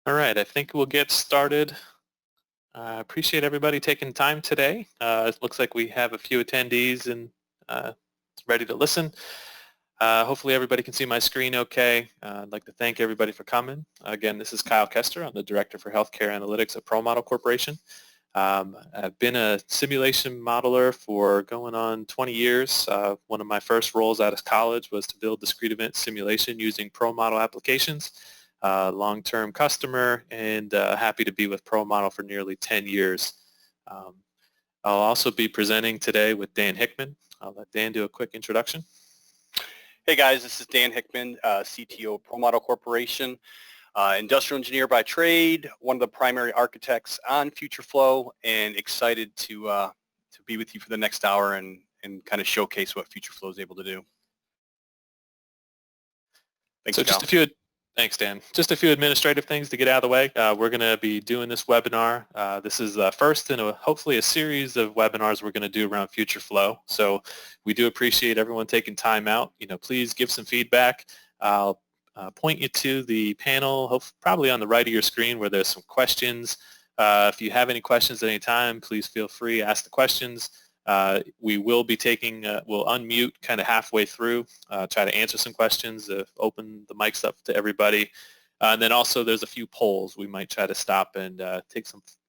All right, I think we'll get started. I appreciate everybody taking time today. It looks like we have a few attendees and ready to listen. Hopefully everybody can see my screen okay. I'd like to thank everybody for coming. Again, this is Kyle Kester. I'm the Director for Healthcare Analytics at ProModel Corporation. I've been a simulation modeler for going on 20 years. One of my first roles out of college was to build discrete event simulation using ProModel applications. Long-term customer and happy to be with ProModel for nearly 10 years. I'll also be presenting today with Dan Hickman. I'll let Dan do a quick introduction. Hey guys, this is Dan Hickman, CTO of ProModel Corporation. Industrial engineer by trade, one of the primary architects on FutureFlow, and excited to be with you for the next hour and kind of showcase what FutureFlow is able to do. Thanks, so Thanks, Dan. Just a few administrative things to get out of the way. We're going to be doing this webinar. This is the first in hopefully a series of webinars we're going to do around FutureFlow. So we do appreciate everyone taking time out. Please give some feedback. I'll point you to the panel, probably on the right of your screen, where there's some questions. If you have any questions at any time, please feel free to ask the questions. We will be we'll unmute kind of halfway through, try to answer some questions, open the mics up to everybody. And then also there's a few polls. We might try to stop and take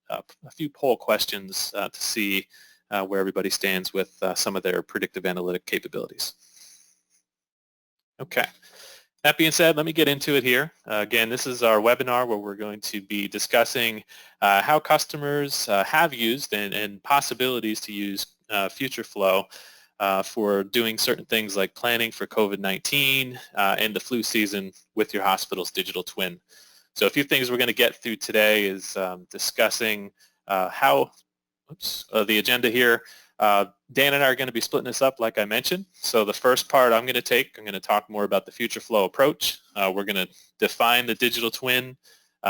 a few poll questions to see where everybody stands with some of their predictive analytic capabilities. Okay. That being said, let me get into it here. Again, this is our webinar where we're going to be discussing how customers have used and possibilities to use FutureFlow for doing certain things like planning for COVID-19 and the flu season with your hospital's digital twin. So a few things we're going to get through today is discussing the agenda here. Dan and I are going to be splitting this up like I mentioned. So the first part I'm going to talk more about the FutureFlow approach. We're going to define the digital twin,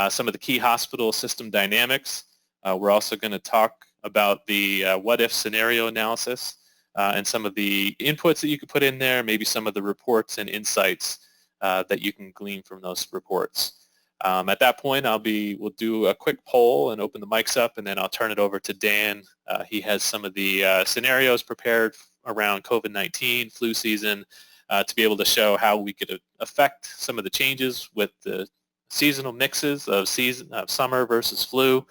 some of the key hospital system dynamics. We're also going to talk about the what-if scenario analysis and some of the inputs that you could put in there, maybe some of the reports and insights that you can glean from those reports. At that point, we'll do a quick poll and open the mics up, and then I'll turn it over to Dan. He has some of the scenarios prepared around COVID-19, flu season, to be able to show how we could affect some of the changes with the seasonal mixes of summer versus flu,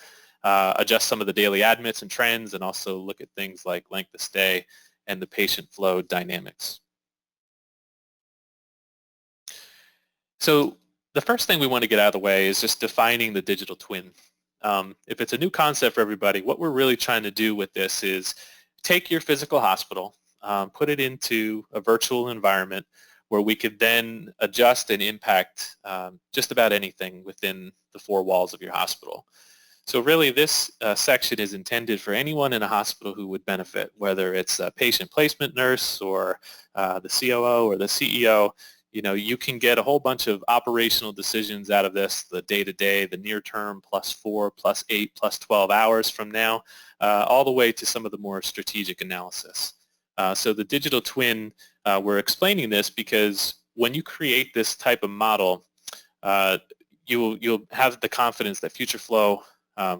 adjust some of the daily admits and trends, and also look at things like length of stay and the patient flow dynamics. So the first thing we want to get out of the way is just defining the digital twin. If it's a new concept for everybody, what we're really trying to do with this is take your physical hospital, put it into a virtual environment where we could then adjust and impact just about anything within the four walls of your hospital. So really this section is intended for anyone in a hospital who would benefit, whether it's a patient placement nurse or the COO or the CEO. You can get a whole bunch of operational decisions out of this, the day-to-day, the near-term, +4, +8, +12 hours from now, all the way to some of the more strategic analysis. So the digital twin, we're explaining this because when you create this type of model, you'll have the confidence that FutureFlow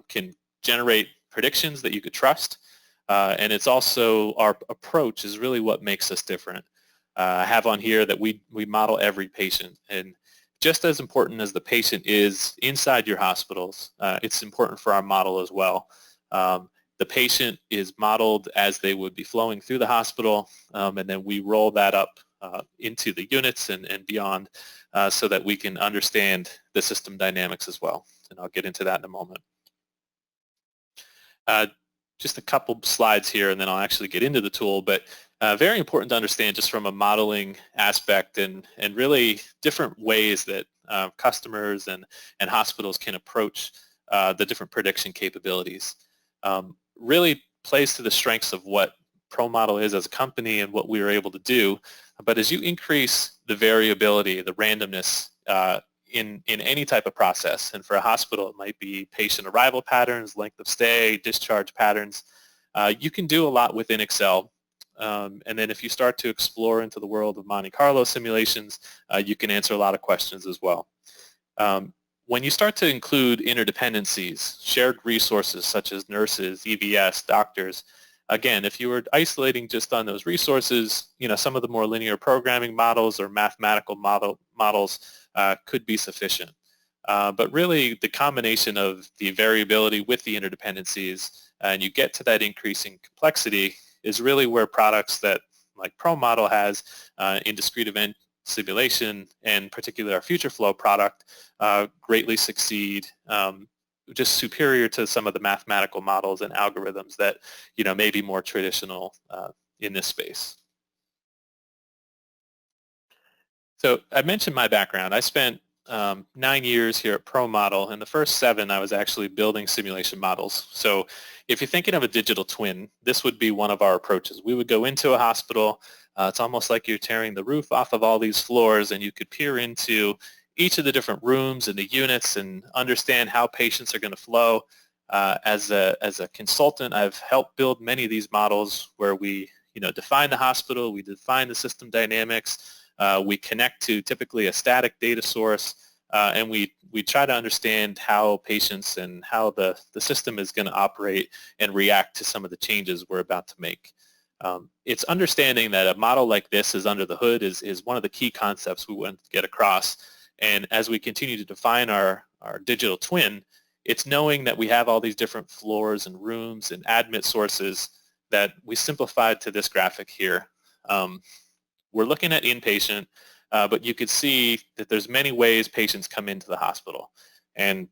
can generate predictions that you could trust, and it's also our approach is really what makes us different. I have on here that we model every patient, and just as important as the patient is inside your hospitals, it's important for our model as well. The patient is modeled as they would be flowing through the hospital, and then we roll that up into the units and beyond so that we can understand the system dynamics as well, and I'll get into that in a moment. Just a couple slides here, and then I'll actually get into the tool, but very important to understand just from a modeling aspect and really different ways that customers and hospitals can approach the different prediction capabilities. Really plays to the strengths of what ProModel is as a company and what we are able to do, but as you increase the variability, the randomness in any type of process, and for a hospital it might be patient arrival patterns, length of stay, discharge patterns, you can do a lot within Excel. And then if you start to explore into the world of Monte Carlo simulations, you can answer a lot of questions as well. when you start to include interdependencies, shared resources such as nurses, EVS, doctors, again, if you were isolating just on those resources, some of the more linear programming models or mathematical models could be sufficient. But really, the combination of the variability with the interdependencies, and you get to that increasing complexity, is really where products that like ProModel has in discrete event simulation, and particularly our FutureFlow product, greatly succeed, just superior to some of the mathematical models and algorithms that may be more traditional in this space. So I mentioned my background. I spent 9 years here at ProModel, and the first 7 I was actually building simulation models. So if you're thinking of a digital twin, this would be one of our approaches. We would go into a hospital. It's almost like you're tearing the roof off of all these floors, and you could peer into each of the different rooms and the units and understand how patients are going to flow. As a consultant, I've helped build many of these models where we define the hospital, we define the system dynamics, we connect to typically a static data source, and we try to understand how patients and how the system is going to operate and react to some of the changes we're about to make. It's understanding that a model like this is under the hood is one of the key concepts we want to get across. And as we continue to define our digital twin, it's knowing that we have all these different floors and rooms and admit sources that we simplified to this graphic here. We're looking at inpatient, but you could see that there's many ways patients come into the hospital. And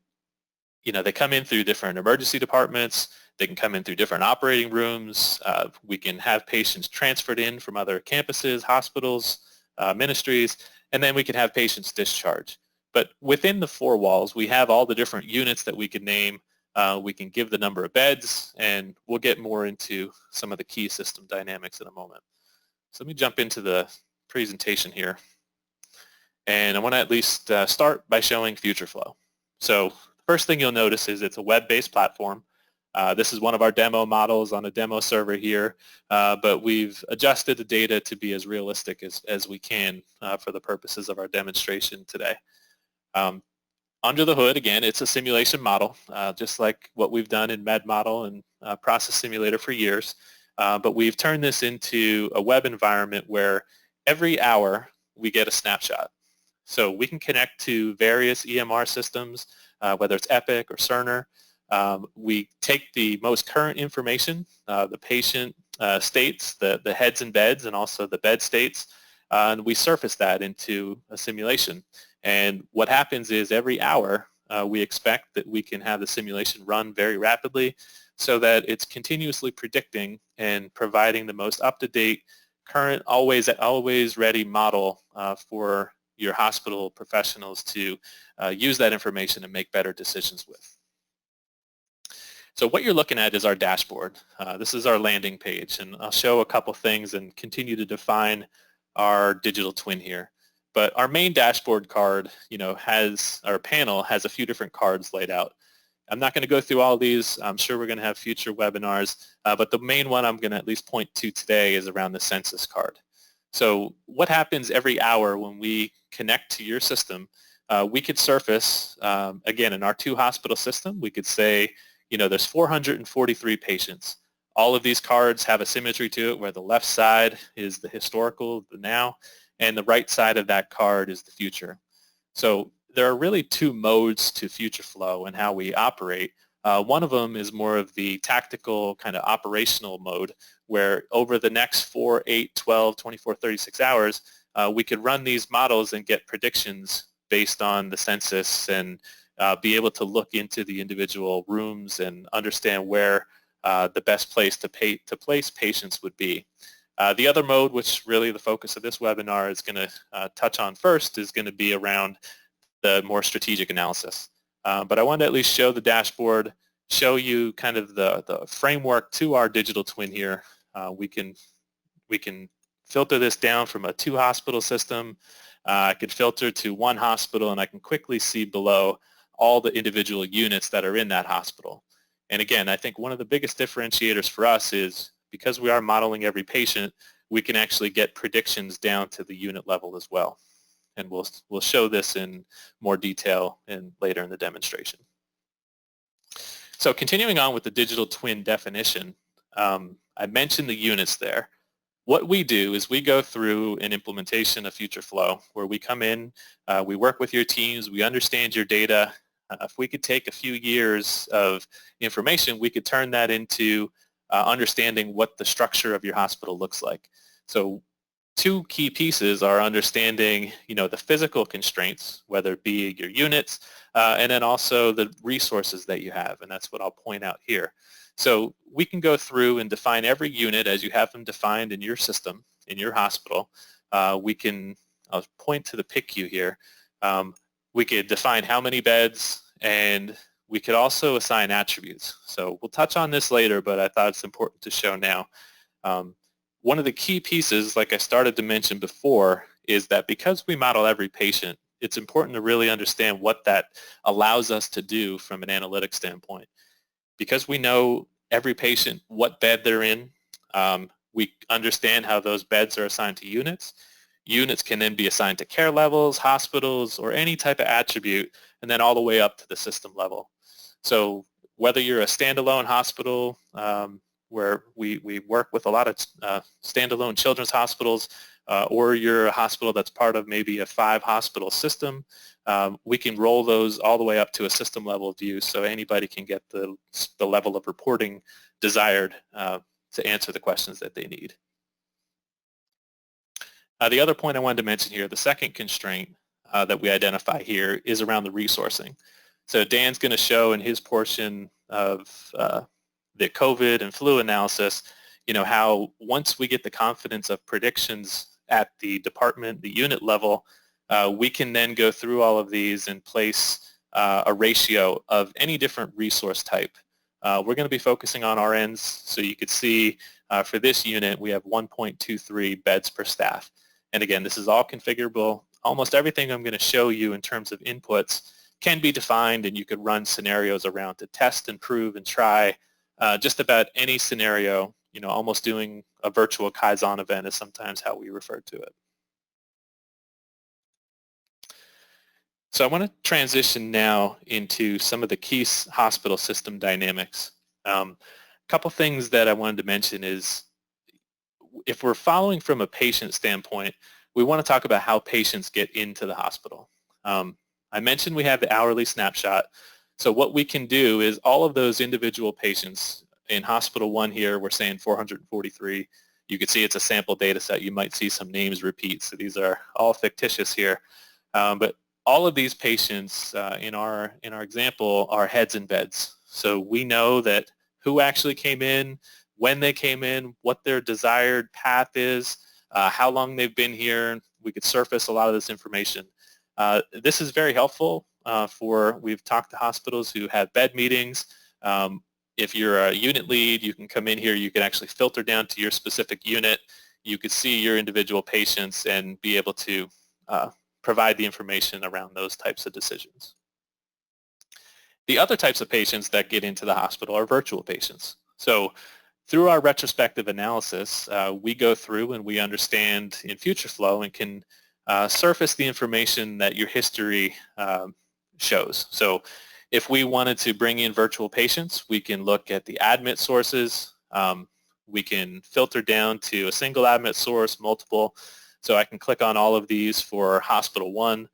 they come in through different emergency departments. They can come in through different operating rooms. We can have patients transferred in from other campuses, hospitals, ministries, and then we can have patients discharged. But within the 4 walls, we have all the different units that we can name. We can give the number of beds, and we'll get more into some of the key system dynamics in a moment. So let me jump into the presentation here. And I want to at least start by showing FutureFlow. So the first thing you'll notice is it's a web-based platform. This is one of our demo models on a demo server here, but we've adjusted the data to be as realistic as we can for the purposes of our demonstration today. Under the hood, again, it's a simulation model, just like what we've done in MedModel and Process Simulator for years. But we've turned this into a web environment where every hour we get a snapshot. So we can connect to various EMR systems, whether it's Epic or Cerner. We take the most current information, the patient states, the heads and beds, and also the bed states, and we surface that into a simulation. And what happens is every hour we expect that we can have the simulation run very rapidly so that it's continuously predicting and providing the most up-to-date, current, always ready model for your hospital professionals to use that information and make better decisions with. So what you're looking at is our dashboard. This is our landing page, and I'll show a couple things and continue to define our digital twin here. But our main dashboard card, our panel has a few different cards laid out. I'm not going to go through all these. I'm sure we're going to have future webinars, but the main one I'm going to at least point to today is around the census card. So what happens every hour when we connect to your system? We could surface, again, in our 2-hospital system, we could say, there's 443 patients. All of these cards have a symmetry to it where the left side is the historical, the now, and the right side of that card is the future. So there are really 2 modes to FutureFlow and how we operate. One of them is more of the tactical kind of operational mode where over the next 4, 8, 12, 24, 36 hours, we could run these models and get predictions based on the census and be able to look into the individual rooms and understand where the best place to place patients would be. The other mode, which really the focus of this webinar is going to touch on first, is going to be around the more strategic analysis. But I wanted to at least show the dashboard, show you kind of the framework to our digital twin here. We can filter this down from a 2-hospital system. I could filter to 1 hospital, and I can quickly see below all the individual units that are in that hospital. And again, I think one of the biggest differentiators for us is because we are modeling every patient, we can actually get predictions down to the unit level as well. and we'll show this in more detail later in the demonstration. So continuing on with the digital twin definition, I mentioned the units there. What we do is we go through an implementation of FutureFlow where we come in, we work with your teams, we understand your data. If we could take a few years of information, we could turn that into understanding what the structure of your hospital looks like. So two key pieces are understanding, the physical constraints, whether it be your units, and then also the resources that you have, and that's what I'll point out here. So we can go through and define every unit as you have them defined in your system, in your hospital. I'll point to the PICU here. We could define how many beds, and we could also assign attributes. So we'll touch on this later, but I thought it's important to show now. One of the key pieces, like I started to mention before, is that because we model every patient, it's important to really understand what that allows us to do from an analytics standpoint. Because we know every patient, what bed they're in, we understand how those beds are assigned to units. Units can then be assigned to care levels, hospitals, or any type of attribute, and then all the way up to the system level. So whether you're a standalone hospital, where we work with a lot of standalone children's hospitals, or you're a hospital that's part of maybe a 5-hospital system, we can roll those all the way up to a system level view so anybody can get the level of reporting desired to answer the questions that they need. The other point I wanted to mention here, the second constraint that we identify here is around the resourcing. So Dan's going to show in his portion of the COVID and flu analysis, how once we get the confidence of predictions at the department, the unit level, we can then go through all of these and place a ratio of any different resource type. We're going to be focusing on RNs, so you could see for this unit we have 1.23 beds per staff. And again, this is all configurable. Almost everything I'm going to show you in terms of inputs can be defined, and you could run scenarios around to test and prove and try just about any scenario. Almost doing a virtual Kaizen event is sometimes how we refer to it. So I want to transition now into some of the key hospital system dynamics. A couple things that I wanted to mention is, if we're following from a patient standpoint, we want to talk about how patients get into the hospital. I mentioned we have the hourly snapshot. So what we can do is all of those individual patients in hospital 1 here, we're saying 443. You can see it's a sample data set. You might see some names repeat. So these are all fictitious here. But all of these patients in our example are heads in beds. So we know that who actually came in, when they came in, what their desired path is, how long they've been here. We could surface a lot of this information. This is very helpful we've talked to hospitals who have bed meetings. If you're a unit lead, you can come in here, you can actually filter down to your specific unit. You could see your individual patients and be able to provide the information around those types of decisions. The other types of patients that get into the hospital are virtual patients. So through our retrospective analysis, we go through and we understand in FutureFlow and can surface the information that your history shows. So if we wanted to bring in virtual patients, we can look at the admit sources. We can filter down to a single admit source, multiple. So I can click on all of these for hospital 1.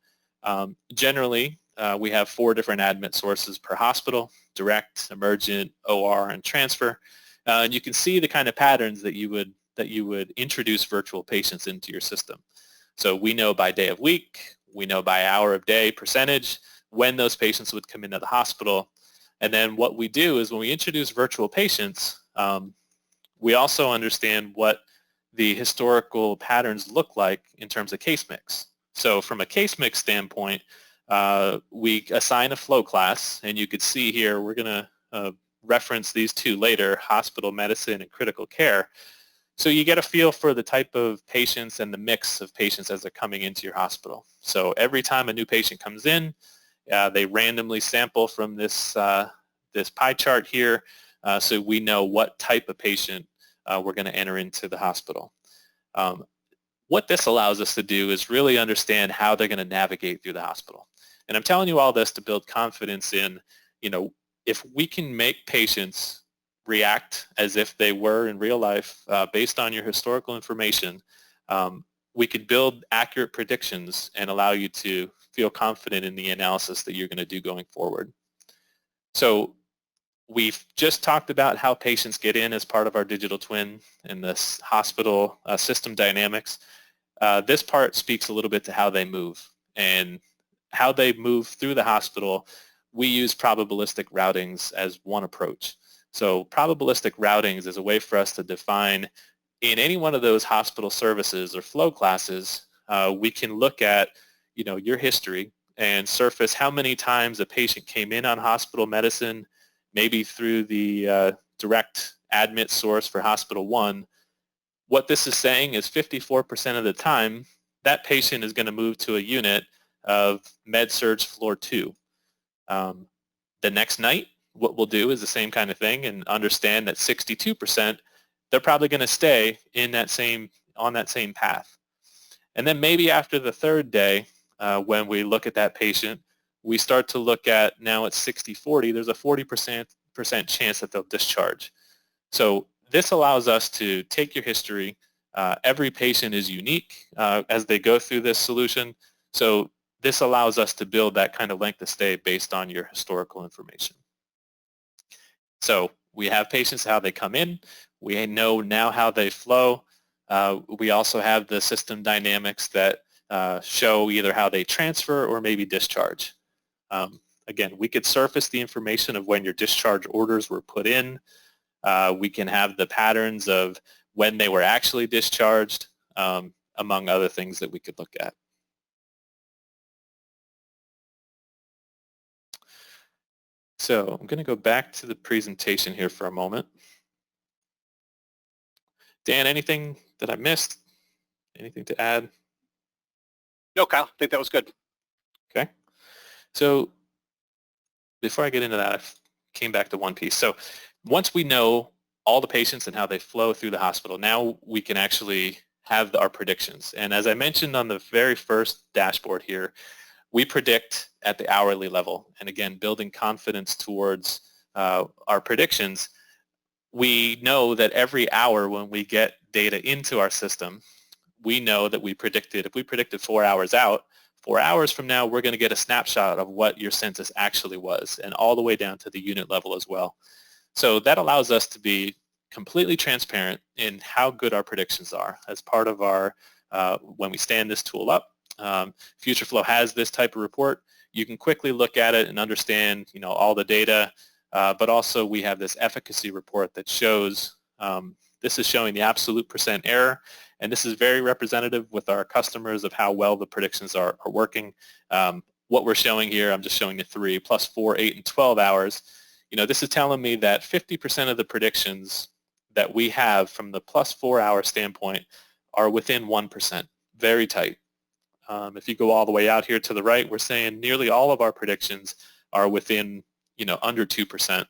Generally, we have 4 different admit sources per hospital: direct, emergent, OR, and transfer. And you can see the kind of patterns that you would introduce virtual patients into your system. So we know by day of week, we know by hour of day percentage when those patients would come into the hospital. And then what we do is when we introduce virtual patients, we also understand what the historical patterns look like in terms of case mix. So from a case mix standpoint, we assign a flow class, and you could see here, we're going to reference these 2 later, hospital medicine and critical care. So you get a feel for the type of patients and the mix of patients as they're coming into your hospital. So every time a new patient comes in, they randomly sample from this pie chart here, so we know what type of patient we're going to enter into the hospital. what this allows us to do is really understand how they're going to navigate through the hospital. And I'm telling you all this to build confidence in, if we can make patients react as if they were in real life based on your historical information, we could build accurate predictions and allow you to feel confident in the analysis that you're going to do going forward. So we've just talked about how patients get in as part of our digital twin and this hospital system dynamics. This part speaks a little bit to how they move. And how they move through the hospital, we use probabilistic routings as one approach. So probabilistic routings is a way for us to define in any one of those hospital services or flow classes, we can look at, your history and surface how many times a patient came in on hospital medicine, maybe through the direct admit source for hospital 1. What this is saying is 54% of the time, that patient is going to move to a unit of med-surg floor 2. The next night, what we'll do is the same kind of thing and understand that 62%, they're probably going to stay on that same path. And then maybe after the third day, when we look at that patient, we start to look at, now it's 60-40, there's a 40% chance that they'll discharge. So this allows us to take your history. Every patient is unique as they go through this solution. So this allows us to build that kind of length of stay based on your historical information. So we have patients, how they come in. We know now how they flow. We also have the system dynamics that show either how they transfer or maybe discharge. Again, we could surface the information of when your discharge orders were put in. We can have the patterns of when they were actually discharged, among other things that we could look at. So I'm going to go back to the presentation here for a moment. Dan, anything that I missed? Anything to add? No, Kyle, I think that was good. Okay. So before I get into that, I came back to one piece. So once we know all the patients and how they flow through the hospital, now we can actually have our predictions. And as I mentioned on the very first dashboard here, we predict at the hourly level. And again, building confidence towards our predictions, we know that every hour when we get data into our system, we know that if we predicted 4 hours out, 4 hours from now, we're going to get a snapshot of what your census actually was, and all the way down to the unit level as well. So that allows us to be completely transparent in how good our predictions are as part of our, when we stand this tool up. FutureFlow has this type of report. You can quickly look at it and understand, all the data, but also we have this efficacy report that shows, this is showing the absolute % error, and this is very representative with our customers of how well the predictions are working. What we're showing here, I'm just showing the 3 plus 4, 8, and 12 hours. This is telling me that 50% of the predictions that we have from the plus 4 hour standpoint are within 1%, very tight. If you go all the way out here to the right, we're saying nearly all of our predictions are within, under 2%.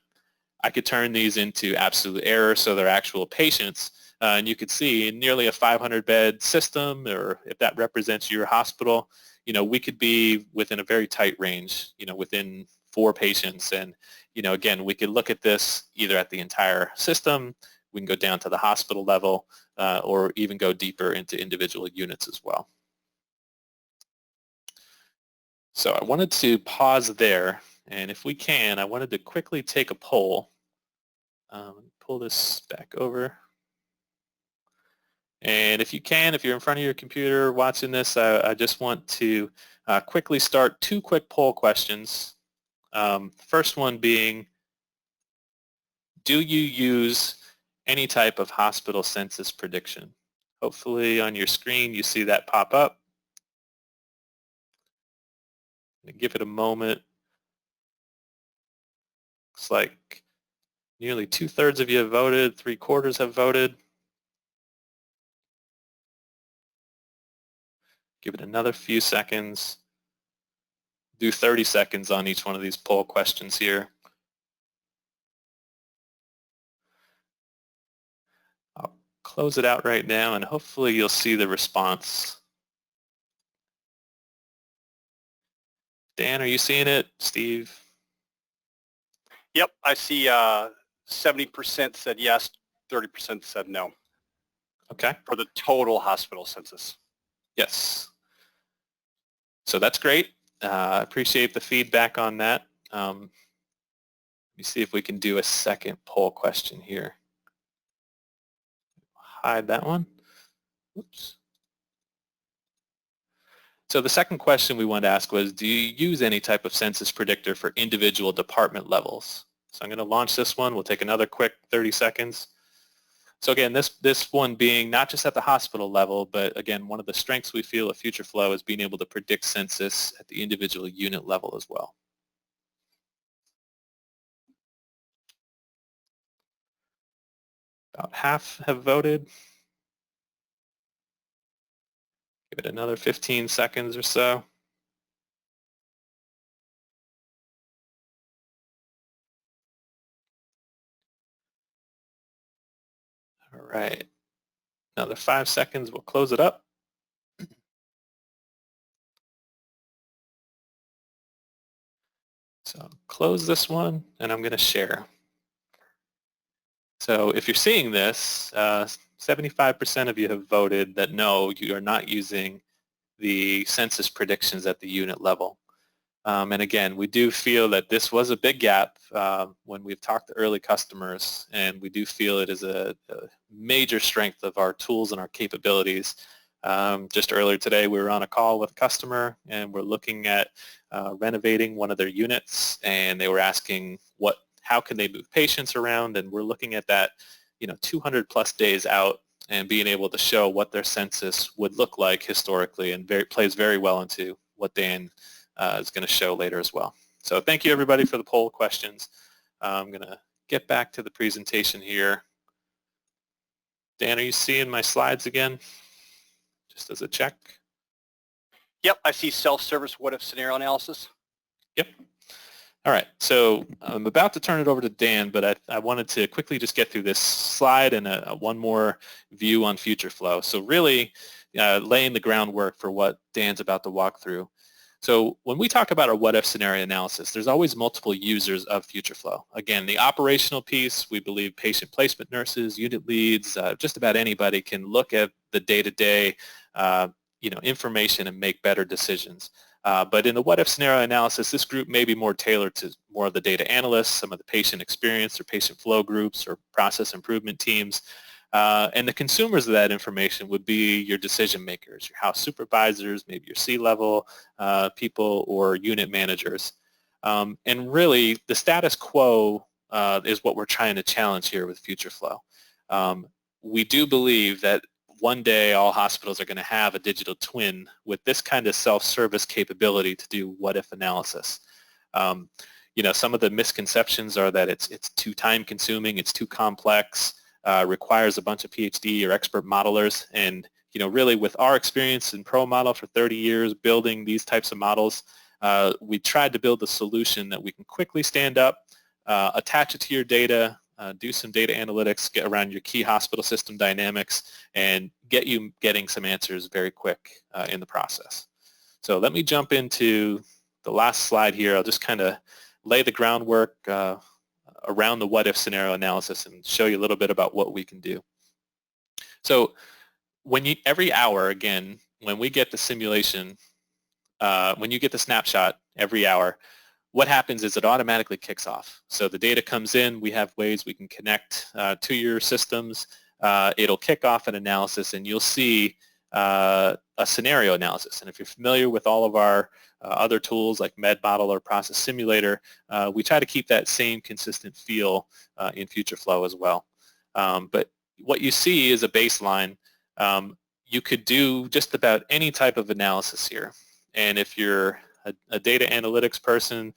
I could turn these into absolute error, so they're actual patients, and you could see nearly a 500-bed system, or if that represents your hospital, we could be within a very tight range, within 4 patients. And, again, we could look at this either at the entire system, we can go down to the hospital level, or even go deeper into individual units as well. So I wanted to pause there, and if we can, I wanted to quickly take a poll. Pull this back over. And if you can, if you're in front of your computer watching this, I just want to quickly start 2 quick poll questions. First one being, do you use any type of hospital census prediction? Hopefully on your screen you see that pop up. Give it a moment. Looks like nearly 2/3 of you have voted, 3/4 have voted. Give it another few seconds. Do 30 seconds on each one of these poll questions here. I'll close it out right now, and hopefully you'll see the response. Dan, are you seeing it? Steve? Yep, I see 70% said yes, 30% said no. Okay. For the total hospital census. Yes. So that's great. I appreciate the feedback on that. Let me see if we can do a second poll question here. Hide that one. Oops. So the second question we wanted to ask was, do you use any type of census predictor for individual department levels? So I'm going to launch this one. We'll take another quick 30 seconds. So again, this one being not just at the hospital level, but again, one of the strengths we feel at FutureFlow is being able to predict census at the individual unit level as well. About half have voted. Give it another 15 seconds or so. All right. Another 5 seconds. We'll close it up. So close this one, and I'm going to share. So if you're seeing this, 75% of you have voted that no, you are not using the census predictions at the unit level. And again, we do feel that this was a big gap when we've talked to early customers, and we do feel it is a major strength of our tools and our capabilities. Just earlier today, we were on a call with a customer, and we're looking at renovating one of their units, and they were asking how can they move patients around, and we're looking at that 200 plus days out and being able to show what their census would look like historically, and plays very well into what Dan is going to show later as well. So thank you everybody for the poll questions. I'm going to get back to the presentation here. Dan, are you seeing my slides again? Just as a check. Yep, I see self-service what-if scenario analysis. Yep. All right, so I'm about to turn it over to Dan, but I wanted to quickly just get through this slide and one more view on FutureFlow. So really laying the groundwork for what Dan's about to walk through. So when we talk about our what-if scenario analysis, there's always multiple users of FutureFlow. Again, the operational piece, we believe patient placement nurses, unit leads, just about anybody can look at the day-to-day information and make better decisions. But in the what-if scenario analysis, this group may be more tailored to more of the data analysts, some of the patient experience or patient flow groups or process improvement teams. And the consumers of that information would be your decision makers, your house supervisors, maybe your C-level people or unit managers. And really, the status quo is what we're trying to challenge here with FutureFlow. We do believe that one day all hospitals are going to have a digital twin with this kind of self-service capability to do what-if analysis. Some of the misconceptions are that it's too time-consuming, it's too complex, requires a bunch of PhD or expert modelers, and really with our experience in ProModel for 30 years building these types of models, we tried to build a solution that we can quickly stand up, attach it to your data, do some data analytics, get around your key hospital system dynamics, and get you getting some answers very quick in the process. So let me jump into the last slide here. I'll just kind of lay the groundwork around the what-if scenario analysis and show you a little bit about what we can do. So every hour, again, when we get the simulation, when you get the snapshot every hour, what happens is it automatically kicks off. So the data comes in, we have ways we can connect to your systems. It'll kick off an analysis, and you'll see a scenario analysis. And if you're familiar with all of our other tools like MedModel or Process Simulator, we try to keep that same consistent feel in FutureFlow as well. But what you see is a baseline. You could do just about any type of analysis here. And if you're a data analytics person,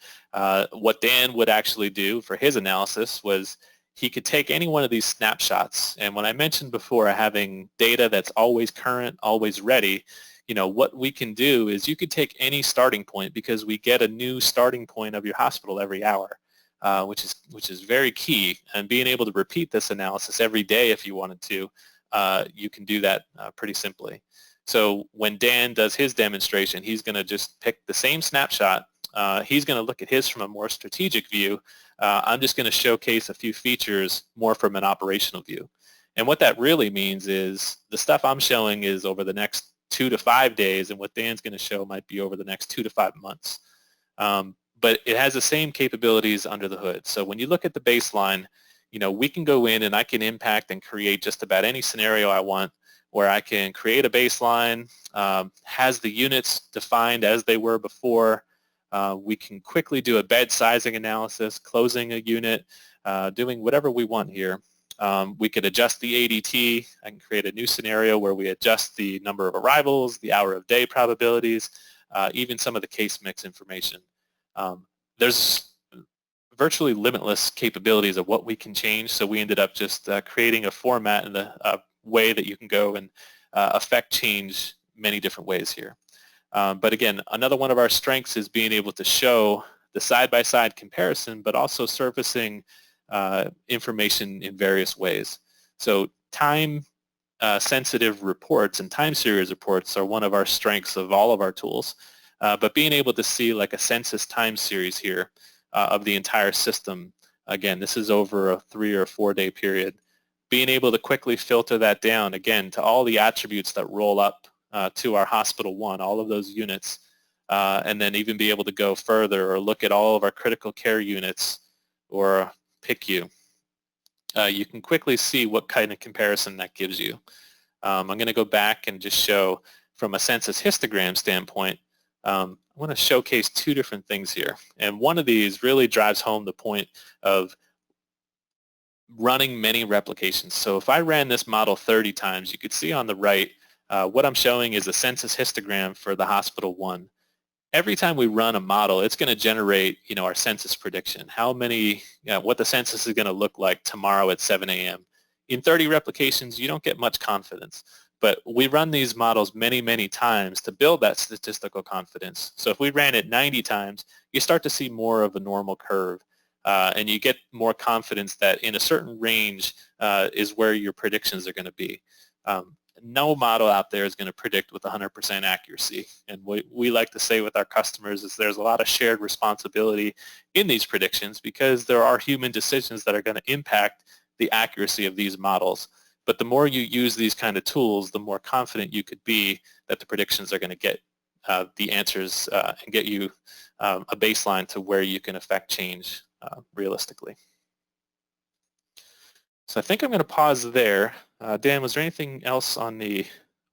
what Dan would actually do for his analysis was he could take any one of these snapshots. And when I mentioned before having data that's always current, always ready, what we can do is you could take any starting point, because we get a new starting point of your hospital every hour, which is very key. And being able to repeat this analysis every day if you wanted to you can do that pretty simply. So when Dan does his demonstration, he's going to just pick the same snapshot. He's going to look at his from a more strategic view. I'm just going to showcase a few features more from an operational view. And what that really means is the stuff I'm showing is over the next 2 to 5 days, and what Dan's going to show might be over the next 2 to 5 months. But it has the same capabilities under the hood. So when you look at the baseline, we can go in and I can impact and create just about any scenario I want, where I can create a baseline, has the units defined as they were before. We can quickly do a bed sizing analysis, closing a unit, doing whatever we want here. We could adjust the ADT. I can create a new scenario where we adjust the number of arrivals, the hour of day probabilities, even some of the case mix information. There's virtually limitless capabilities of what we can change, so we ended up just creating a format and a way that you can go and affect change many different ways here. But again, another one of our strengths is being able to show the side-by-side comparison, but also surfacing information in various ways. So time sensitive reports and time series reports are one of our strengths of all of our tools. But being able to see like a census time series here of the entire system, again, this is over a 3 or 4 day period, being able to quickly filter that down, again, to all the attributes that roll up to our Hospital 1, all of those units, and then even be able to go further or look at all of our critical care units or PICU. You can quickly see what kind of comparison that gives you. I'm going to go back and just show from a census histogram standpoint. I want to showcase 2 different things here. And one of these really drives home the point of running many replications. So if I ran this model 30 times, you could see on the right, what I'm showing is a census histogram for the Hospital 1. Every time we run a model, it's going to generate, our census prediction, what the census is going to look like tomorrow at 7 a.m. In 30 replications, you don't get much confidence, but we run these models many, many times to build that statistical confidence. So if we ran it 90 times, you start to see more of a normal curve, and you get more confidence that in a certain range is where your predictions are going to be. No model out there is going to predict with 100% accuracy. And what we like to say with our customers is there's a lot of shared responsibility in these predictions because there are human decisions that are going to impact the accuracy of these models. But the more you use these kind of tools, the more confident you could be that the predictions are going to get the answers and get you a baseline to where you can affect change realistically. So I think I'm going to pause there. Dan, was there anything else on the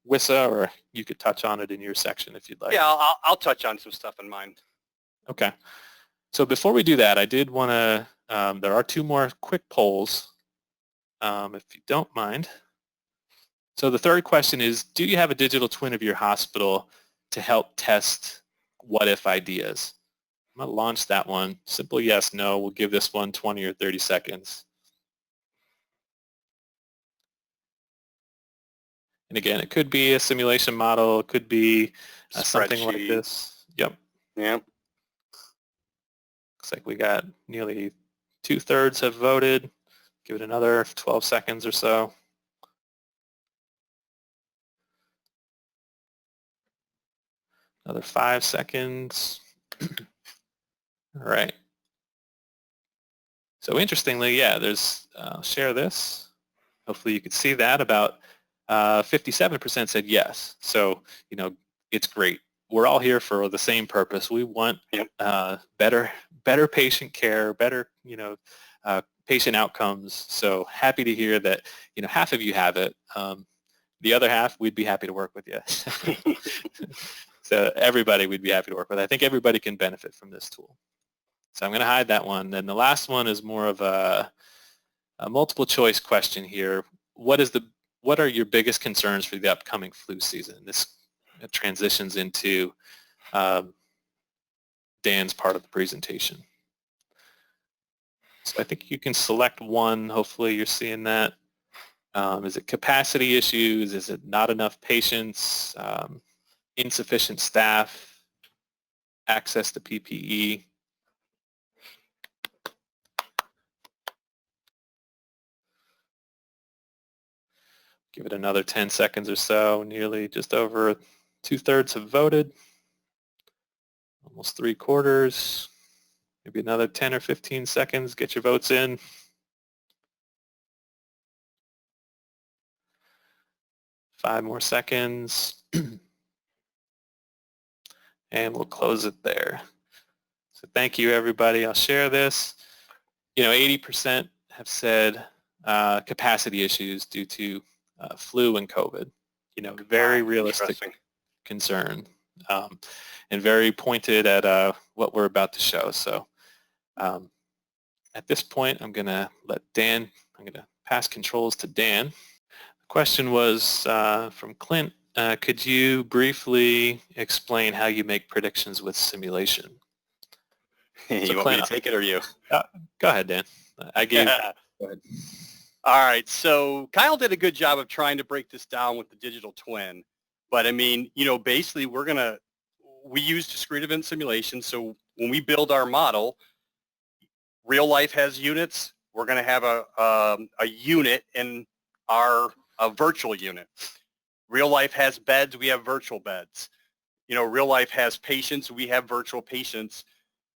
WISA, or you could touch on it in your section if you'd like? Yeah, I'll touch on some stuff in mine. Okay. So before we do that, I did want to, there are 2 more quick polls, if you don't mind. So the third question is, do you have a digital twin of your hospital to help test what-if ideas? I'm going to launch that one. Simple yes, no. We'll give this one 20 or 30 seconds. And again, it could be a simulation model. It could be something like this. Yep. Yep. Looks like we got nearly 2/3 have voted. Give it another 12 seconds or so. Another 5 seconds. All right. So interestingly, yeah, there's, share this. Hopefully you could see that. About 57% said yes. So, it's great. We're all here for the same purpose. We want better patient care, better, patient outcomes. So happy to hear that, half of you have it. The other half, we'd be happy to work with you. So everybody we'd be happy to work with. I think everybody can benefit from this tool. So I'm going to hide that one. Then the last one is more of a multiple choice question here. What are your biggest concerns for the upcoming flu season? This transitions into Dan's part of the presentation. So I think you can select one. Hopefully you're seeing that. Is it capacity issues? Is it not enough patients? Insufficient staff? Access to PPE? Give it another 10 seconds or so. Nearly just over 2/3 have voted. Almost 3/4. Maybe another 10 or 15 seconds. Get your votes in. Five more seconds. And we'll close it there. So thank you, everybody. I'll share this. 80% have said capacity issues due to flu and COVID. Very realistic concern, and very pointed at what we're about to show. So at this point, I'm going to pass controls to Dan. The question was from Clint. Could you briefly explain how you make predictions with simulation? You want me to take it or you? Go ahead, Dan. Go ahead. All right. So Kyle did a good job of trying to break this down with the digital twin. But I mean, basically we use discrete event simulation. So when we build our model, real life has units. We're going to have a unit in a virtual unit. Real life has beds. We have virtual beds. Real life has patients. We have virtual patients.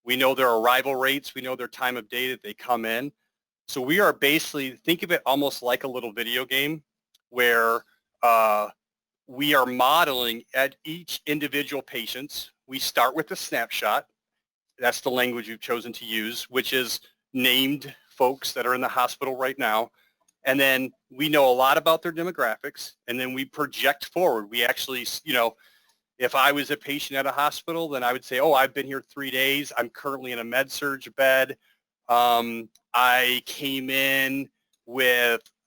We know their arrival rates. We know their time of day that they come in. So we are basically, think of it almost like a little video game where we are modeling at each individual patients. We start with a snapshot. That's the language we've chosen to use, which is named folks that are in the hospital right now. And then we know a lot about their demographics, and then we project forward. We actually, if I was a patient at a hospital, then I would say, oh, I've been here 3 days. I'm currently in a med-surg bed. I came in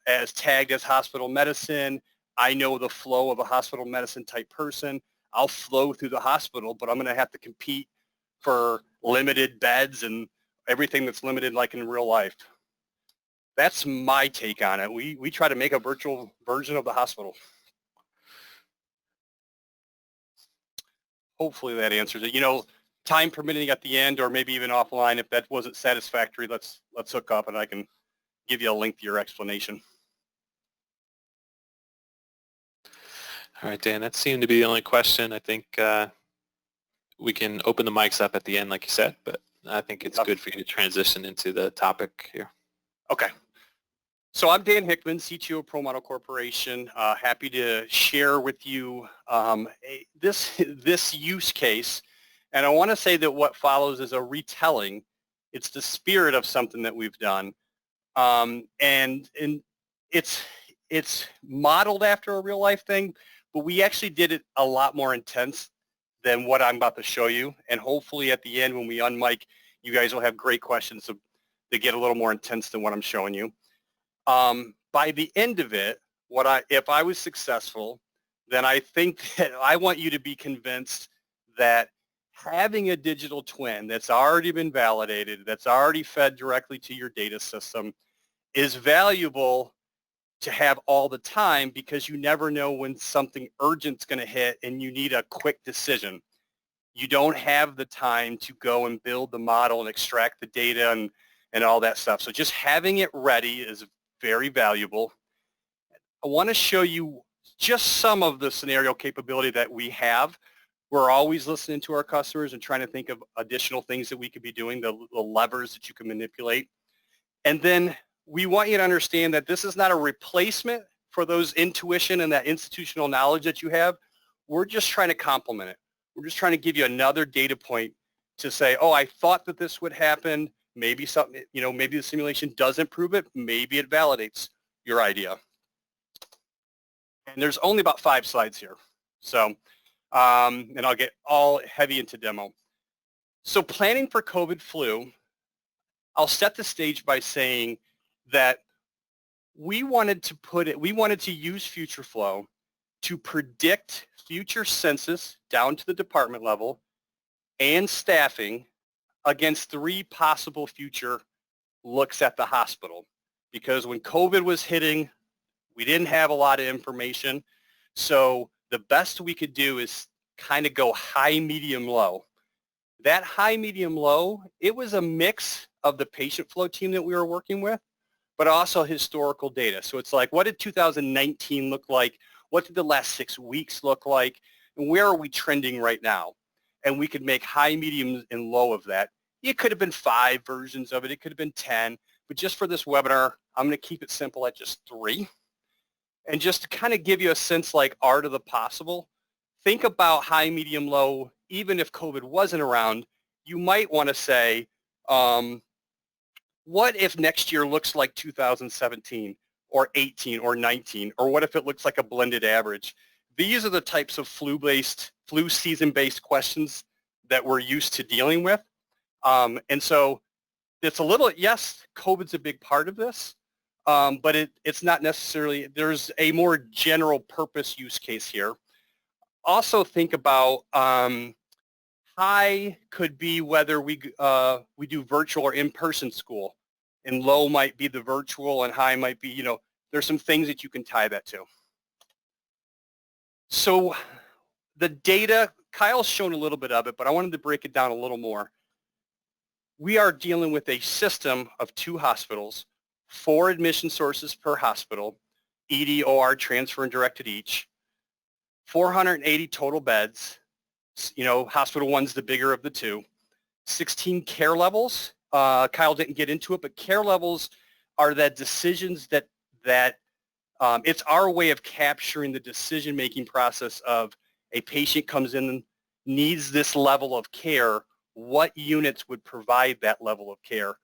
as tagged as hospital medicine. I know the flow of a hospital medicine type person. I'll flow through the hospital, but I'm going to have to compete for limited beds and everything that's limited like in real life. That's my take on it. We try to make a virtual version of the hospital. Hopefully that answers it. Time permitting at the end, or maybe even offline, if that wasn't satisfactory, let's hook up and I can give you a lengthier explanation. All right, Dan, that seemed to be the only question. I think we can open the mics up at the end, like you said, but I think it's good for you to transition into the topic here. Okay. So I'm Dan Hickman, CTO of ProModel Corporation. Happy to share with you this use case. And I want to say that what follows is a retelling. It's the spirit of something that we've done. And it's modeled after a real life thing, but we actually did it a lot more intense than what I'm about to show you. And hopefully at the end when we unmic, you guys will have great questions to get a little more intense than what I'm showing you. By the end of it, if I was successful, then I think that I want you to be convinced that having a digital twin that's already been validated, that's already fed directly to your data system, is valuable to have all the time, because you never know when something urgent's going to hit and you need a quick decision. You don't have the time to go and build the model and extract the data and all that stuff. So just having it ready is very valuable. I want to show you just some of the scenario capability that we have. We're always listening to our customers and trying to think of additional things that we could be doing, the levers that you can manipulate. And then we want you to understand that this is not a replacement for those intuition and that institutional knowledge that you have. We're just trying to complement it. We're just trying to give you another data point to say, oh, I thought that this would happen. Maybe something, maybe the simulation doesn't prove it. Maybe it validates your idea. And there's only about 5 slides here. So, and I'll get all heavy into demo. So planning for COVID flu, I'll set the stage by saying that we wanted to use FutureFlow to predict future census down to the department level and staffing against 3 possible future looks at the hospital. Because when COVID was hitting, we didn't have a lot of information. So the best we could do is kind of go high, medium, low. That high, medium, low, it was a mix of the patient flow team that we were working with, but also historical data. So it's like, what did 2019 look like? What did the last 6 weeks look like? And where are we trending right now? And we could make high, medium, and low of that. It could have been 5 versions of it. It could have been 10. But just for this webinar, I'm going to keep it simple at just 3. And just to kind of give you a sense like art of the possible, think about high, medium, low. Even if COVID wasn't around, you might want to say, what if next year looks like 2017 or 18 or 19? Or what if it looks like a blended average? These are the types of flu season-based questions that we're used to dealing with. And so it's a little, yes, COVID's a big part of this, but it's not necessarily, there's a more general purpose use case here. Also think about high could be whether we do virtual or in-person school, and low might be the virtual, and high might be, there's some things that you can tie that to. So the data, Kyle's shown a little bit of it, but I wanted to break it down a little more. We are dealing with a system of 2 hospitals, 4 admission sources per hospital, ED, OR, transfer, and directed each, 480 total beds. Hospital 1's the bigger of the 2. 16 care levels. Kyle didn't get into it, but care levels are the decisions that it's our way of capturing the decision-making process of a patient comes in and needs this level of care. What units would provide that level of care?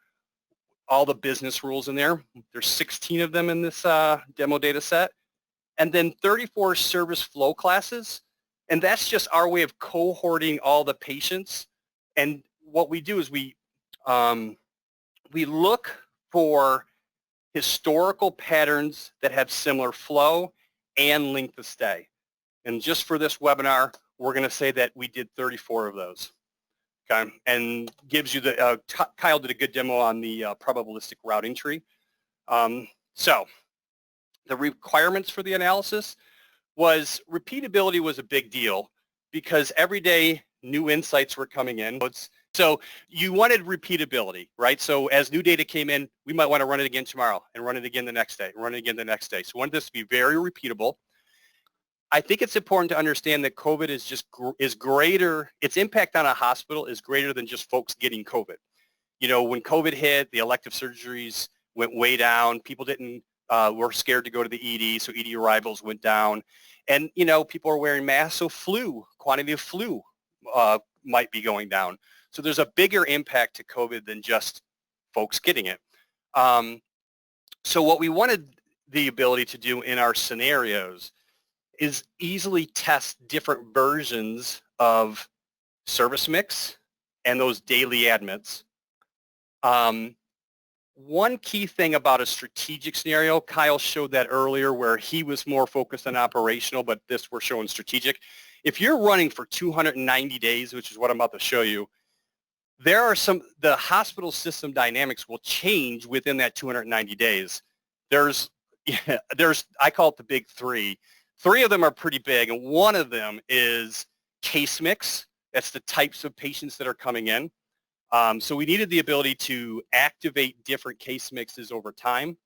All the business rules in there. There's 16 of them in this demo data set. And then 34 service flow classes. And that's just our way of cohorting all the patients. And what we do is we look for historical patterns that have similar flow and length of stay. And just for this webinar, we're going to say that we did 34 of those. Okay, and gives you the, Kyle did a good demo on the probabilistic routing tree. So the requirements for the analysis was repeatability was a big deal because every day new insights were coming in. So you wanted repeatability, right? So as new data came in, we might want to run it again tomorrow and run it again the next day, and run it again the next day. So we wanted this to be very repeatable. I think it's important to understand that COVID is greater, its impact on a hospital is greater than just folks getting COVID. When COVID hit, the elective surgeries went way down. People were scared to go to the ED, so ED arrivals went down. And, people are wearing masks, so quantity of flu might be going down. So there's a bigger impact to COVID than just folks getting it. So what we wanted the ability to do in our scenarios is easily test different versions of service mix and those daily admits. One key thing about a strategic scenario, Kyle showed that earlier where he was more focused on operational, but this we're showing strategic. If you're running for 290 days, which is what I'm about to show you, the hospital system dynamics will change within that 290 days. I call it the big 3. 3 of them are pretty big, and one of them is case mix. That's the types of patients that are coming in. So we needed the ability to activate different case mixes over time,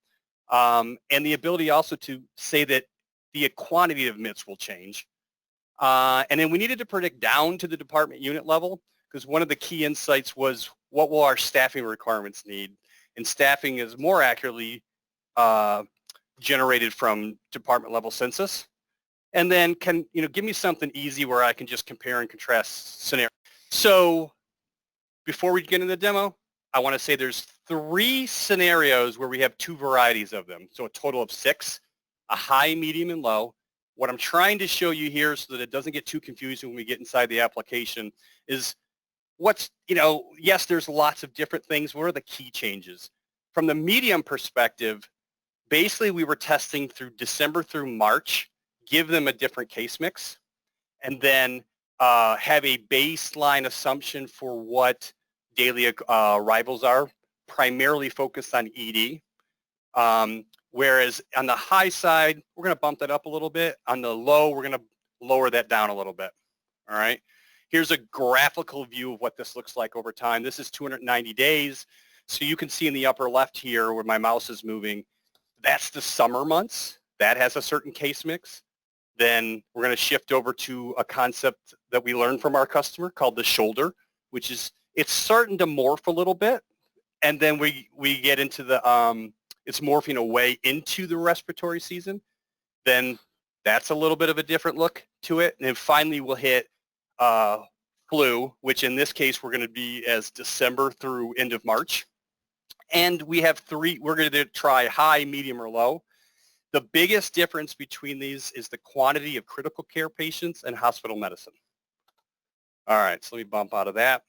and the ability also to say that the quantity of admits will change. And then we needed to predict down to the department unit level, because one of the key insights was what will our staffing requirements need? And staffing is more accurately generated from department level census. And then give me something easy where I can just compare and contrast scenarios. So before we get into the demo, I want to say there's 3 scenarios where we have 2 varieties of them. So a total of 6, a high, medium, and low. What I'm trying to show you here so that it doesn't get too confusing when we get inside the application is yes, there's lots of different things. What are the key changes? From the medium perspective, basically we were testing through December through March, give them a different case mix, and then have a baseline assumption for what daily arrivals are, primarily focused on ED. Whereas on the high side, we're going to bump that up a little bit. On the low, we're going to lower that down a little bit. All right. Here's a graphical view of what this looks like over time. This is 290 days. So you can see in the upper left here where my mouse is moving, that's the summer months. That has a certain case mix. Then we're going to shift over to a concept that we learned from our customer called the shoulder, which is, it's starting to morph a little bit. And then we get into the, it's morphing away into the respiratory season. Then that's a little bit of a different look to it. And then finally we'll hit flu, which in this case we're going to be as December through end of March. And we have three, we're going to try high, medium, or low. The biggest difference between these is the quantity of critical care patients and hospital medicine. All right, so let me bump out of that.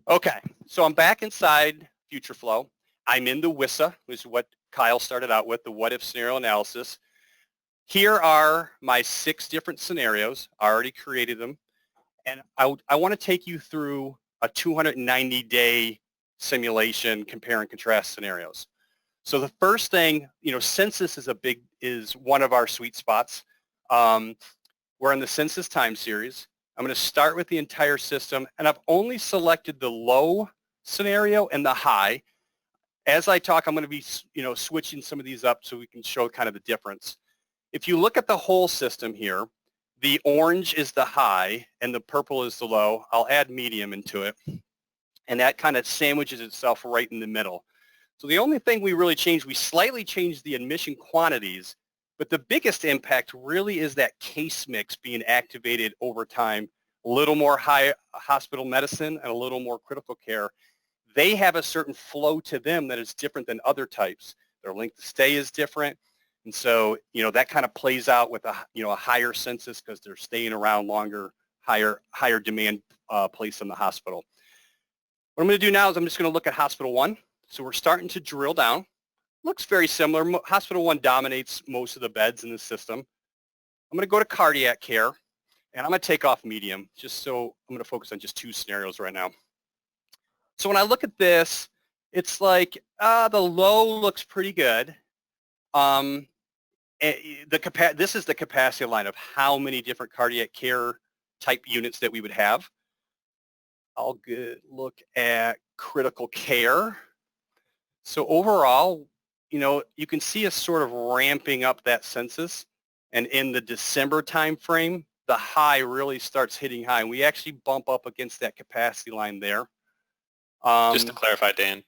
Okay, so I'm back inside FutureFlow. I'm in the WISA, which is what Kyle started out with, the what if scenario analysis. Here are my 6 different scenarios. I already created them. And I want to take you through a 290-day simulation, compare and contrast scenarios. So the first thing, census is one of our sweet spots. We're in the census time series. I'm going to start with the entire system, and I've only selected the low scenario and the high. As I talk, I'm going to be, switching some of these up so we can show kind of the difference. If you look at the whole system here, the orange is the high and the purple is the low. I'll add medium into it, and that kind of sandwiches itself right in the middle. So the only thing we really changed, we slightly changed the admission quantities, but the biggest impact really is that case mix being activated over time, a little more high hospital medicine and a little more critical care. They have a certain flow to them that is different than other types. Their length of stay is different. And so, that kind of plays out with a higher census because they're staying around longer, higher demand place in the hospital. What I'm going to do now is I'm just going to look at Hospital 1. So we're starting to drill down. Looks very similar. Hospital 1 dominates most of the beds in the system. I'm going to go to cardiac care, and I'm going to take off medium, just so I'm going to focus on just 2 scenarios right now. So when I look at this, it's like the low looks pretty good. This is the capacity line of how many different cardiac care type units that we would have. I'll look at critical care. So overall, you can see us sort of ramping up that census. And in the December timeframe, the high really starts hitting high. And we actually bump up against that capacity line there. Just to clarify, Dan,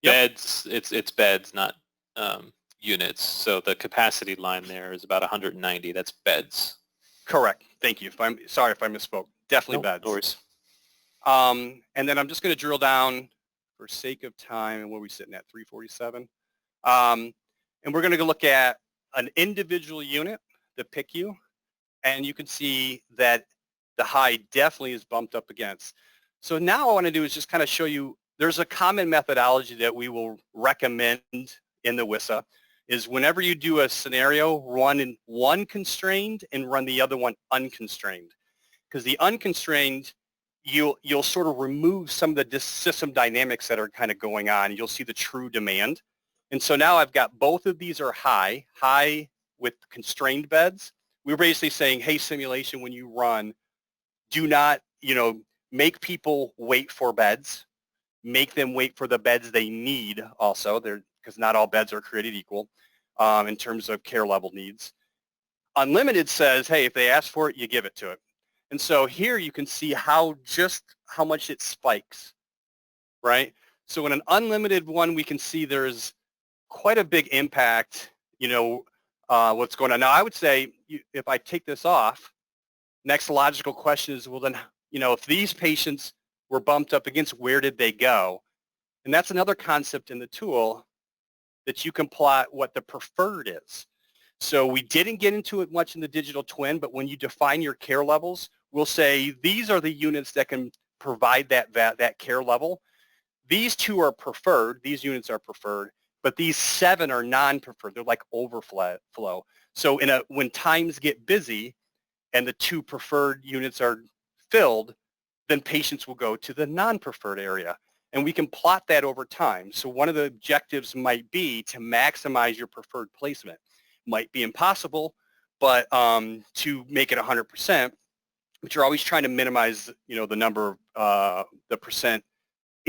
beds, it's beds, not units. So the capacity line there is about 190. That's beds. Correct. Thank you. Sorry if I misspoke. Definitely beds. No worries. And then I'm just going to drill down for sake of time, and where are we sitting at, 347? And we're going to look at an individual unit, the PICU, and you can see that the high definitely is bumped up against. So now what I want to do is just kind of show you, there's a common methodology that we will recommend in the WISA, is whenever you do a scenario, run one constrained and run the other one unconstrained. Because the unconstrained, you'll sort of remove some of the system dynamics that are kind of going on. You'll see the true demand. And so now I've got both of these are high with constrained beds. We're basically saying, hey, simulation, when you run, do not, make people wait for beds. Make them wait for the beds they need also, because not all beds are created equal in terms of care level needs. Unlimited says, hey, if they ask for it, you give it to it. And so here you can see how much it spikes, right? So in an unlimited one, we can see there's quite a big impact, what's going on. Now, I would say if I take this off, next logical question is, well, then, if these patients were bumped up against, where did they go? And that's another concept in the tool that you can plot what the preferred is. So we didn't get into it much in the digital twin, but when you define your care levels, we'll say these are the units that can provide that care level. These 2 are preferred. These units are preferred, but these 7 are non-preferred. They're like overflow. So when times get busy and the 2 preferred units are filled, then patients will go to the non-preferred area. And we can plot that over time. So one of the objectives might be to maximize your preferred placement. Might be impossible, but to make it 100%, but you're always trying to minimize, the number, the percent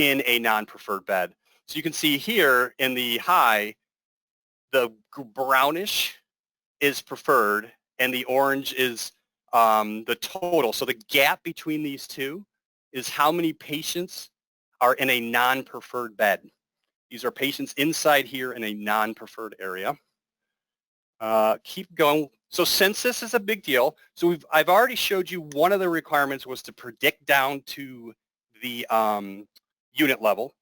in a non-preferred bed. So you can see here in the high, the brownish is preferred and the orange is the total. So the gap between these two is how many patients are in a non-preferred bed. These are patients inside here in a non-preferred area. Keep going. So census is a big deal. So I've already showed you one of the requirements was to predict down to the unit level.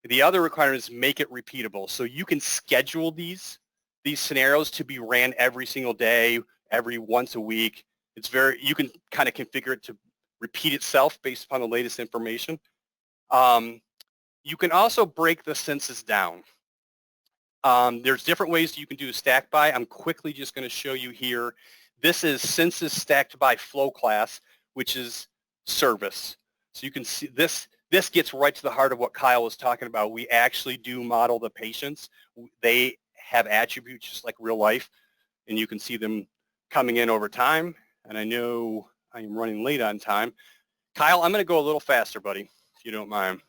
The other requirement is make it repeatable. So you can schedule these scenarios to be ran every single day, every once a week. You can kind of configure it to repeat itself based upon the latest information. You can also break the census down. There's different ways you can do a stack by. I'm quickly just going to show you here. This is census stacked by flow class, which is service. So you can see this gets right to the heart of what Kyle was talking about. We actually do model the patients. They have attributes just like real life, and you can see them coming in over time. And I know I am running late on time. Kyle, I'm going to go a little faster, buddy, if you don't mind.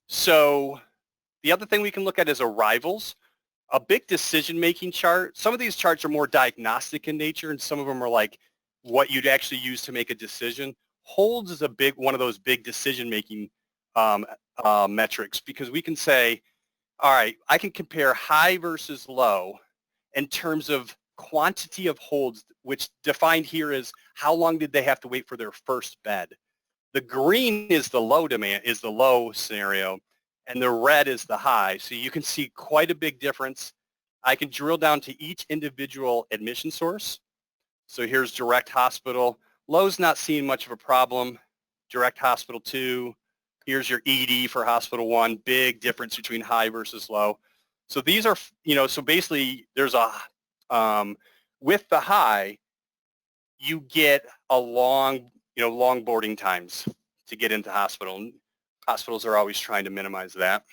So the other thing we can look at is arrivals. A big decision-making chart. Some of these charts are more diagnostic in nature, and some of them are like what you'd actually use to make a decision. Holds is one of those big decision-making metrics, because we can say, all right, I can compare high versus low in terms of quantity of holds, which defined here is how long did they have to wait for their first bed. The green is the low demand, is the low scenario, and the red is the high. So you can see quite a big difference. I can drill down to each individual admission source. So here's direct hospital. Low's not seeing much of a problem. Direct hospital 2. Here's your ED for hospital 1. Big difference between high versus low. So these are, so basically there's with the high, you get a long boarding times to get into hospital. Hospitals are always trying to minimize that.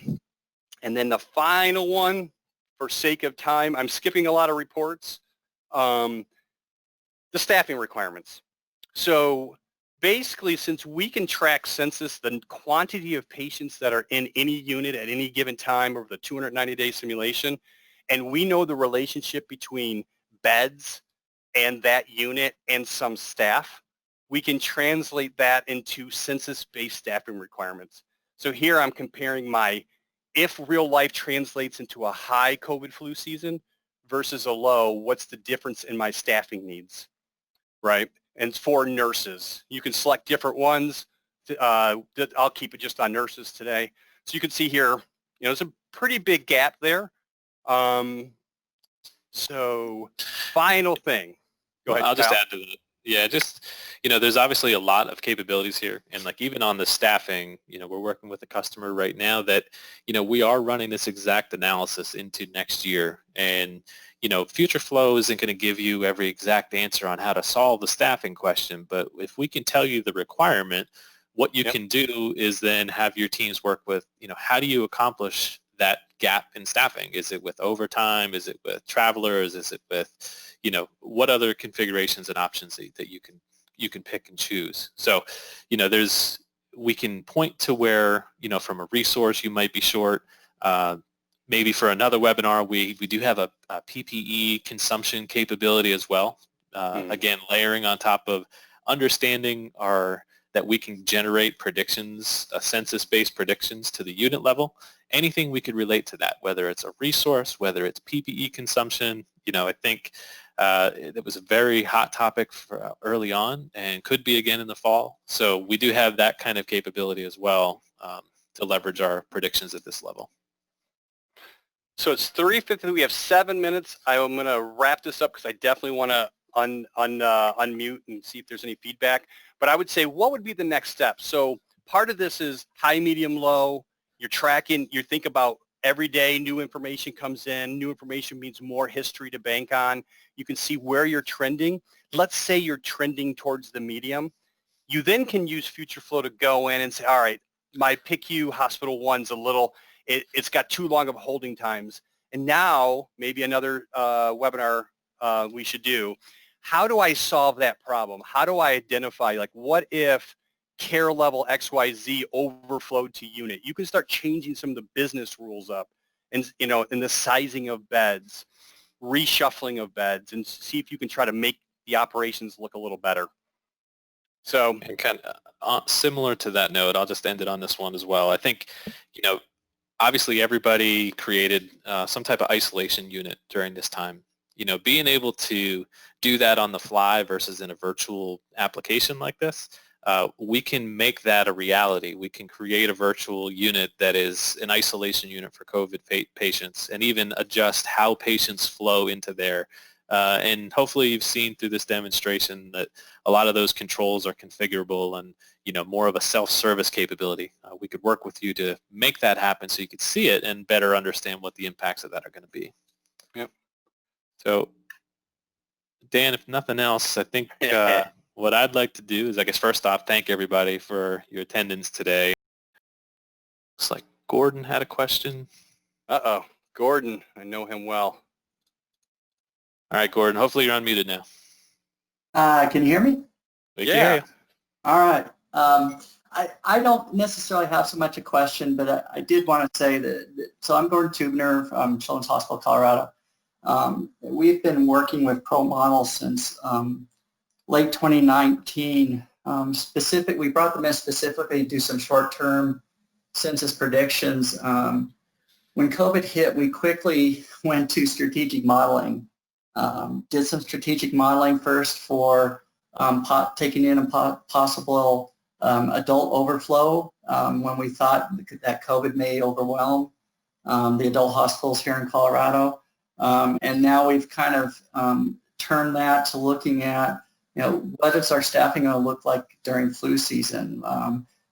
And then the final one, for sake of time, I'm skipping a lot of reports, the staffing requirements. So basically, since we can track census, the quantity of patients that are in any unit at any given time over the 290-day simulation, and we know the relationship between beds and that unit and some staff, we can translate that into census-based staffing requirements. So here I'm comparing if real life translates into a high COVID flu season versus a low, what's the difference in my staffing needs, right? And for nurses, you can select different ones. I'll keep it just on nurses today. So you can see here, there's a pretty big gap there. So final thing. Go ahead, I'll just Kyle. add to that. Yeah, there's obviously a lot of capabilities here. And like even on the staffing, we're working with a customer right now that, we are running this exact analysis into next year. And, FutureFlow isn't going to give you every exact answer on how to solve the staffing question. But if we can tell you the requirement, what you can do is then have your teams work with, how do you accomplish that gap in staffing? Is it with overtime? Is it with travelers? Is it with, what other configurations and options that you can pick and choose? So, we can point to where, from a resource you might be short. Maybe for another webinar, we do have a PPE consumption capability as well. Again, layering on top of understanding that we can generate predictions, census-based predictions to the unit level. Anything we could relate to that, whether it's a resource, whether it's PPE consumption. I think it was a very hot topic for early on and could be again in the fall. So we do have that kind of capability as well to leverage our predictions at this level. So it's 3:50. We have 7 minutes. I'm going to wrap this up because I definitely want to unmute and see if there's any feedback. But I would say, what would be the next step? So part of this is high, medium, low. You're tracking. You think about every day new information comes in. New information means more history to bank on. You can see where you're trending. Let's say you're trending towards the medium. You then can use FutureFlow to go in and say, all right, my PICU hospital 1's a little, it's got too long of holding times. And now maybe another webinar we should do. How do I solve that problem? How do I identify, like, what if care level XYZ overflowed to unit. You can start changing some of the business rules up, and in the sizing of beds, reshuffling of beds, and see if you can try to make the operations look a little better. So, and kind of similar to that note, I'll just end it on this one as well. I think, obviously everybody created some type of isolation unit during this time. Being able to do that on the fly versus in a virtual application like this, we can make that a reality. We can create a virtual unit that is an isolation unit for COVID patients, and even adjust how patients flow into there. And hopefully you've seen through this demonstration that a lot of those controls are configurable and more of a self-service capability. We could work with you to make that happen so you could see it and better understand what the impacts of that are going to be. Yep. So, Dan, if nothing else, I think what I'd like to do is, I guess, first off, thank everybody for your attendance today. Looks like Gordon had a question. Uh-oh. Gordon, I know him well. All right, Gordon, hopefully you're unmuted now. Can you hear me? We can hear you. All right. I don't necessarily have so much a question, but I did want to say that so I'm Gordon Tubner from Children's Hospital, Colorado. We've been working with ProModel since late 2019. We brought them in specifically to do some short-term census predictions. When COVID hit, we quickly went to strategic modeling. Did some strategic modeling first for taking in a possible adult overflow when we thought that COVID may overwhelm the adult hospitals here in Colorado. And now we've kind of turned that to looking at, what is our staffing going to look like during flu season?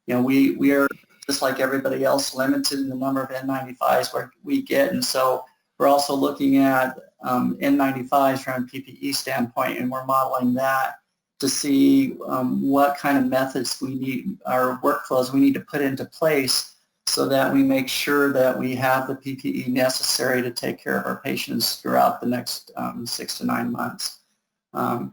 We are, just like everybody else, limited in the number of N95s where we get, and so we're also looking at N95s from a PPE standpoint, and we're modeling that to see what kind of methods we need, our workflows we need to put into place so that we make sure that we have the PPE necessary to take care of our patients throughout the next 6 to 9 months. ProModel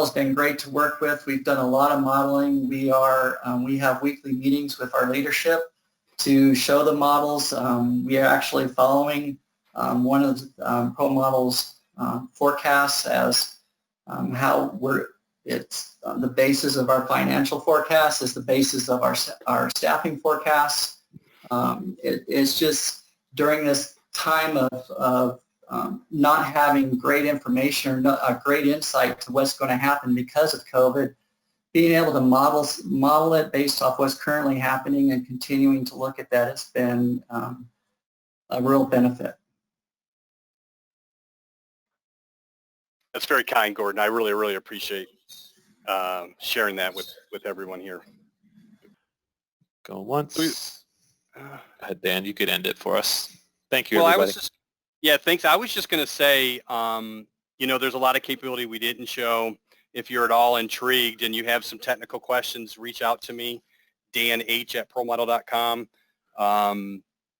has been great to work with. We've done a lot of modeling. We have weekly meetings with our leadership to show the models. We are actually following one of ProModel's forecasts as it's the basis of our financial forecast, is the basis of our staffing forecasts. It's just during this time of not having great information or great insight to what's going to happen because of COVID, being able to model it based off what's currently happening and continuing to look at that has been a real benefit. That's very kind, Gordon. I really, really appreciate sharing that with everyone here. Go once. Go ahead, Dan. You could end it for us. Thank you, well, everybody. Thanks. I was just going to say, there's a lot of capability we didn't show. If you're at all intrigued and you have some technical questions, reach out to me, danh@promodel.com.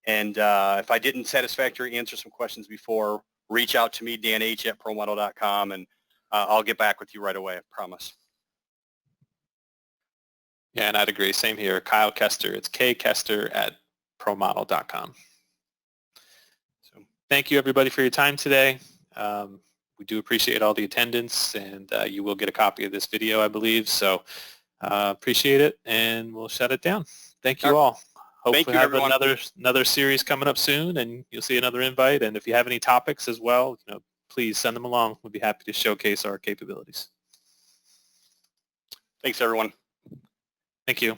And if I didn't satisfactorily answer some questions before, reach out to me, danh@promodel.com, and I'll get back with you right away, I promise. Yeah, and I'd agree. Same here. Kyle Kester. It's kkester@promodel.com. So thank you, everybody, for your time today. We do appreciate all the attendance, and you will get a copy of this video, I believe. So appreciate it, and we'll shut it down. Thank you all. Hope we have another series coming up soon, and you'll see another invite. And if you have any topics as well, please send them along. We'll be happy to showcase our capabilities. Thanks, everyone. Thank you.